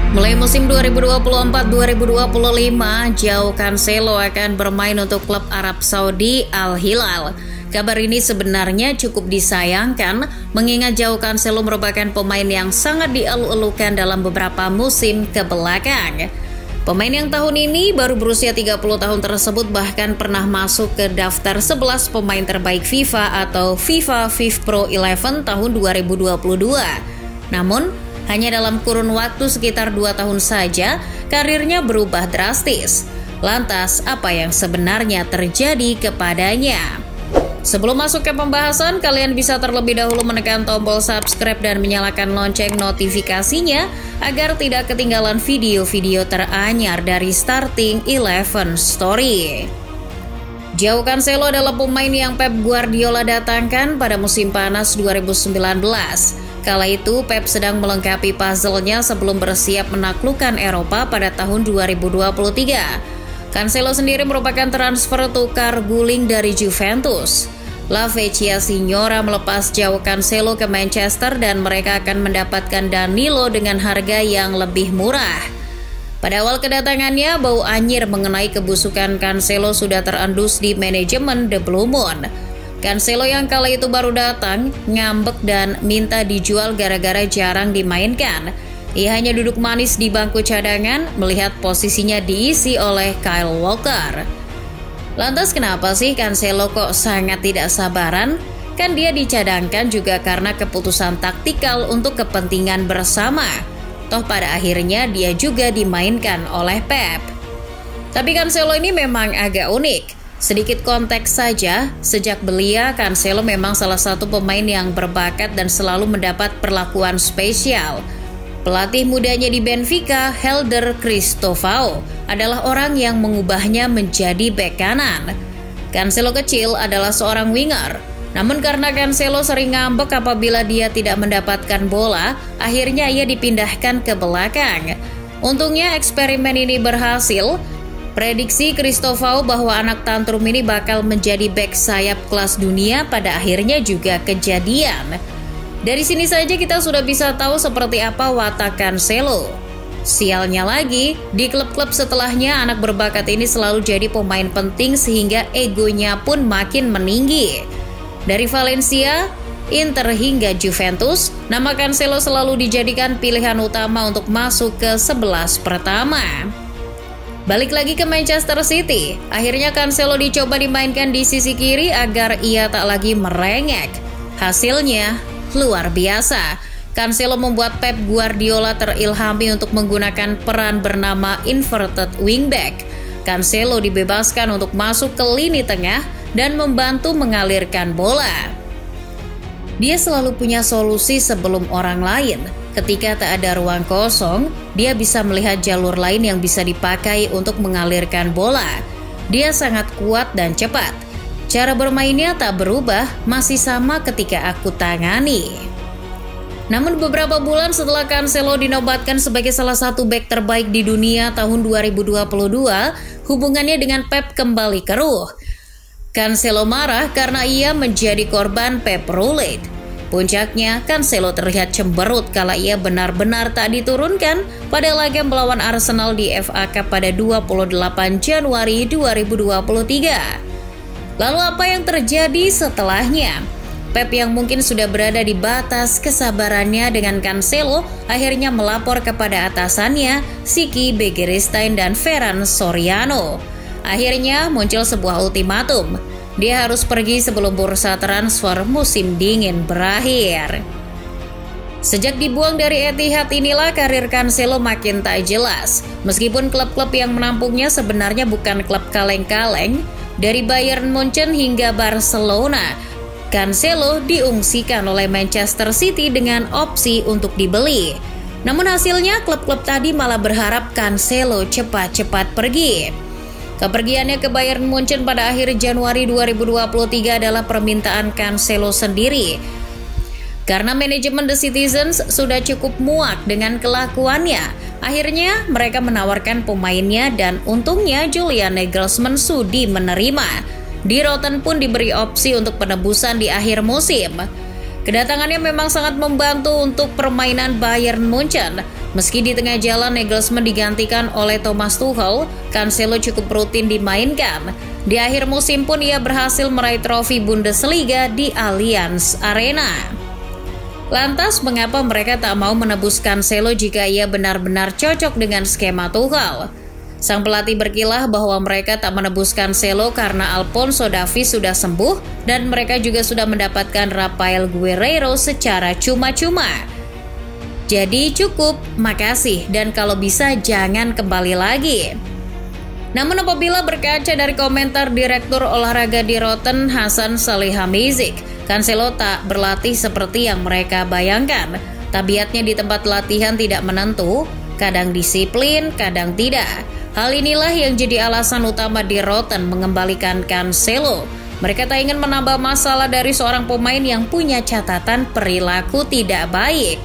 Mulai musim 2024-2025, João Cancelo akan bermain untuk klub Arab Saudi Al Hilal. Kabar ini sebenarnya cukup disayangkan, mengingat João Cancelo merupakan pemain yang sangat dielu-elukan dalam beberapa musim kebelakang. Pemain yang tahun ini baru berusia 30 tahun tersebut bahkan pernah masuk ke daftar 11 pemain terbaik FIFA atau FIFA FIFPro 11 tahun 2022. Namun, hanya dalam kurun waktu sekitar 2 tahun saja, karirnya berubah drastis. Lantas, apa yang sebenarnya terjadi kepadanya? Sebelum masuk ke pembahasan, kalian bisa terlebih dahulu menekan tombol subscribe dan menyalakan lonceng notifikasinya agar tidak ketinggalan video-video teranyar dari Starting 11 Story. João Cancelo adalah pemain yang Pep Guardiola datangkan pada musim panas 2019. Kala itu, Pep sedang melengkapi puzzle-nya sebelum bersiap menaklukkan Eropa pada tahun 2023. Cancelo sendiri merupakan transfer tukar guling dari Juventus. La Vecchia Signora melepas João Cancelo ke Manchester dan mereka akan mendapatkan Danilo dengan harga yang lebih murah. Pada awal kedatangannya, bau anyir mengenai kebusukan Cancelo sudah terendus di manajemen The Blue Moon. Cancelo yang kala itu baru datang, ngambek dan minta dijual gara-gara jarang dimainkan. Ia hanya duduk manis di bangku cadangan melihat posisinya diisi oleh Kyle Walker. Lantas kenapa sih Cancelo kok sangat tidak sabaran? Kan dia dicadangkan juga karena keputusan taktikal untuk kepentingan bersama. Toh pada akhirnya dia juga dimainkan oleh Pep. Tapi Cancelo ini memang agak unik. Sedikit konteks saja, sejak belia, Cancelo memang salah satu pemain yang berbakat dan selalu mendapat perlakuan spesial. Pelatih mudanya di Benfica, Helder Cristóvão, adalah orang yang mengubahnya menjadi bek kanan. Cancelo kecil adalah seorang winger, namun karena Cancelo sering ngambek apabila dia tidak mendapatkan bola, akhirnya ia dipindahkan ke belakang. Untungnya eksperimen ini berhasil. Prediksi Cristóvão bahwa anak tantrum ini bakal menjadi bek sayap kelas dunia pada akhirnya juga kejadian. Dari sini saja kita sudah bisa tahu seperti apa watak Cancelo. Sialnya lagi, di klub-klub setelahnya anak berbakat ini selalu jadi pemain penting sehingga egonya pun makin meninggi. Dari Valencia, Inter hingga Juventus, nama Cancelo selalu dijadikan pilihan utama untuk masuk ke 11 pertama. Balik lagi ke Manchester City, akhirnya Cancelo dicoba dimainkan di sisi kiri agar ia tak lagi merengek. Hasilnya luar biasa. Cancelo membuat Pep Guardiola terilhami untuk menggunakan peran bernama inverted wingback. Cancelo dibebaskan untuk masuk ke lini tengah dan membantu mengalirkan bola. Dia selalu punya solusi sebelum orang lain. Ketika tak ada ruang kosong, dia bisa melihat jalur lain yang bisa dipakai untuk mengalirkan bola. Dia sangat kuat dan cepat. Cara bermainnya tak berubah, masih sama ketika aku tangani. Namun beberapa bulan setelah Cancelo dinobatkan sebagai salah satu bek terbaik di dunia tahun 2022, hubungannya dengan Pep kembali keruh. Cancelo marah karena ia menjadi korban Pep Roulette. Puncaknya, Cancelo terlihat cemberut kala ia benar-benar tak diturunkan pada laga melawan Arsenal di FA Cup pada 28 Januari 2023. Lalu apa yang terjadi setelahnya? Pep yang mungkin sudah berada di batas kesabarannya dengan Cancelo akhirnya melapor kepada atasannya, Siki Begiristain dan Ferran Soriano. Akhirnya muncul sebuah ultimatum. Dia harus pergi sebelum bursa transfer musim dingin berakhir. Sejak dibuang dari Etihad inilah karir Cancelo makin tak jelas. Meskipun klub-klub yang menampungnya sebenarnya bukan klub kaleng-kaleng, dari Bayern Munchen hingga Barcelona, Cancelo diungsikan oleh Manchester City dengan opsi untuk dibeli. Namun hasilnya klub-klub tadi malah berharap Cancelo cepat-cepat pergi. Kepergiannya ke Bayern Munchen pada akhir Januari 2023 adalah permintaan Cancelo sendiri. Karena manajemen The Citizens sudah cukup muak dengan kelakuannya, akhirnya mereka menawarkan pemainnya dan untungnya Julian Nagelsmann sudi menerima. Di Rotten pun diberi opsi untuk penebusan di akhir musim. Kedatangannya memang sangat membantu untuk permainan Bayern Munchen. Meski di tengah jalan Nagelsmann digantikan oleh Thomas Tuchel, Cancelo cukup rutin dimainkan. Di akhir musim pun ia berhasil meraih trofi Bundesliga di Allianz Arena. Lantas mengapa mereka tak mau menebus Cancelo jika ia benar-benar cocok dengan skema Tuchel? Sang pelatih berkilah bahwa mereka tak menebus Cancelo karena Alphonso Davies sudah sembuh dan mereka juga sudah mendapatkan Rafael Guerreiro secara cuma-cuma. Jadi cukup, makasih, dan kalau bisa jangan kembali lagi. Namun apabila berkaca dari komentar Direktur Olahraga di Rotten, Hasan Salihamidzic, Cancelo tak berlatih seperti yang mereka bayangkan. Tabiatnya di tempat latihan tidak menentu, kadang disiplin, kadang tidak. Hal inilah yang jadi alasan utama di Rotten mengembalikan Cancelo. Mereka tak ingin menambah masalah dari seorang pemain yang punya catatan perilaku tidak baik.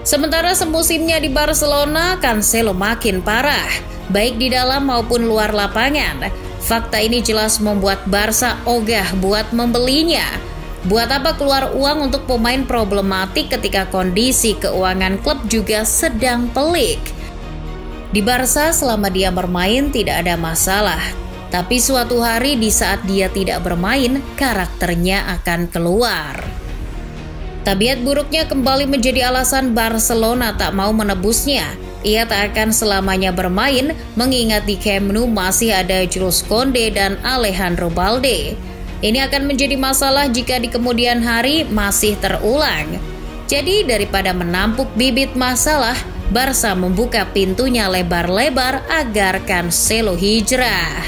Sementara semusimnya di Barcelona, Cancelo makin parah, baik di dalam maupun luar lapangan. Fakta ini jelas membuat Barca ogah buat membelinya. Buat apa keluar uang untuk pemain problematik ketika kondisi keuangan klub juga sedang pelik? Di Barca selama dia bermain tidak ada masalah, tapi suatu hari di saat dia tidak bermain, karakternya akan keluar. Tabiat buruknya kembali menjadi alasan Barcelona tak mau menebusnya. Ia tak akan selamanya bermain, mengingat di Camp Nou masih ada Jules Koundé dan Alejandro Balde. Ini akan menjadi masalah jika di kemudian hari masih terulang. Jadi daripada menampuk bibit masalah, Barca membuka pintunya lebar-lebar agar Cancelo hijrah.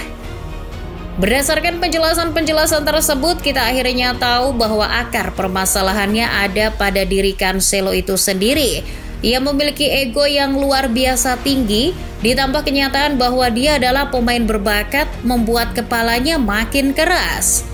Berdasarkan penjelasan-penjelasan tersebut, kita akhirnya tahu bahwa akar permasalahannya ada pada diri Cancelo itu sendiri. Ia memiliki ego yang luar biasa tinggi, ditambah kenyataan bahwa dia adalah pemain berbakat membuat kepalanya makin keras.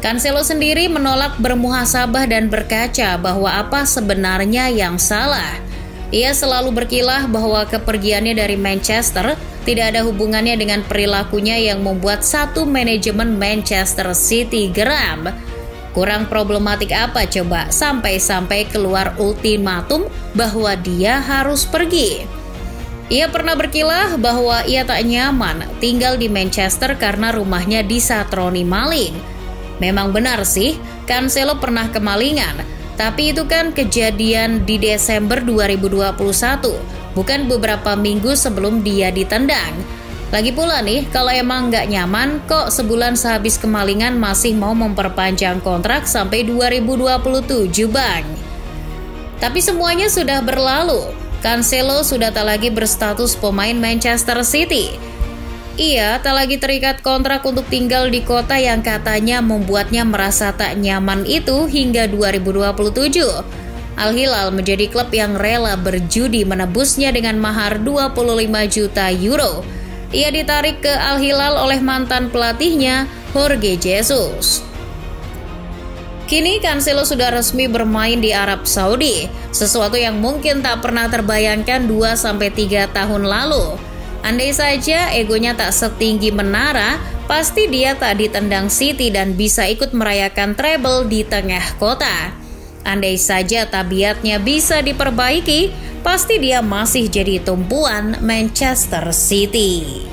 Cancelo sendiri menolak bermuhasabah dan berkaca bahwa apa sebenarnya yang salah. Ia selalu berkilah bahwa kepergiannya dari Manchester tidak ada hubungannya dengan perilakunya yang membuat satu manajemen Manchester City geram. Kurang problematik apa coba sampai-sampai keluar ultimatum bahwa dia harus pergi. Ia pernah berkilah bahwa ia tak nyaman tinggal di Manchester karena rumahnya disatroni maling. Memang benar sih, Cancelo pernah kemalingan, tapi itu kan kejadian di Desember 2021, bukan beberapa minggu sebelum dia ditendang. Lagi pula nih, kalau emang nggak nyaman, kok sebulan sehabis kemalingan masih mau memperpanjang kontrak sampai 2027, Bang? Tapi semuanya sudah berlalu. Cancelo sudah tak lagi berstatus pemain Manchester City. Ia tak lagi terikat kontrak untuk tinggal di kota yang katanya membuatnya merasa tak nyaman itu hingga 2027. Al Hilal menjadi klub yang rela berjudi menebusnya dengan mahar 25 juta euro. Ia ditarik ke Al Hilal oleh mantan pelatihnya, Jorge Jesus. Kini Cancelo sudah resmi bermain di Arab Saudi, sesuatu yang mungkin tak pernah terbayangkan 2-3 tahun lalu. Andai saja egonya tak setinggi menara, pasti dia tak ditendang City dan bisa ikut merayakan treble di tengah kota. Andai saja tabiatnya bisa diperbaiki, pasti dia masih jadi tumpuan Manchester City.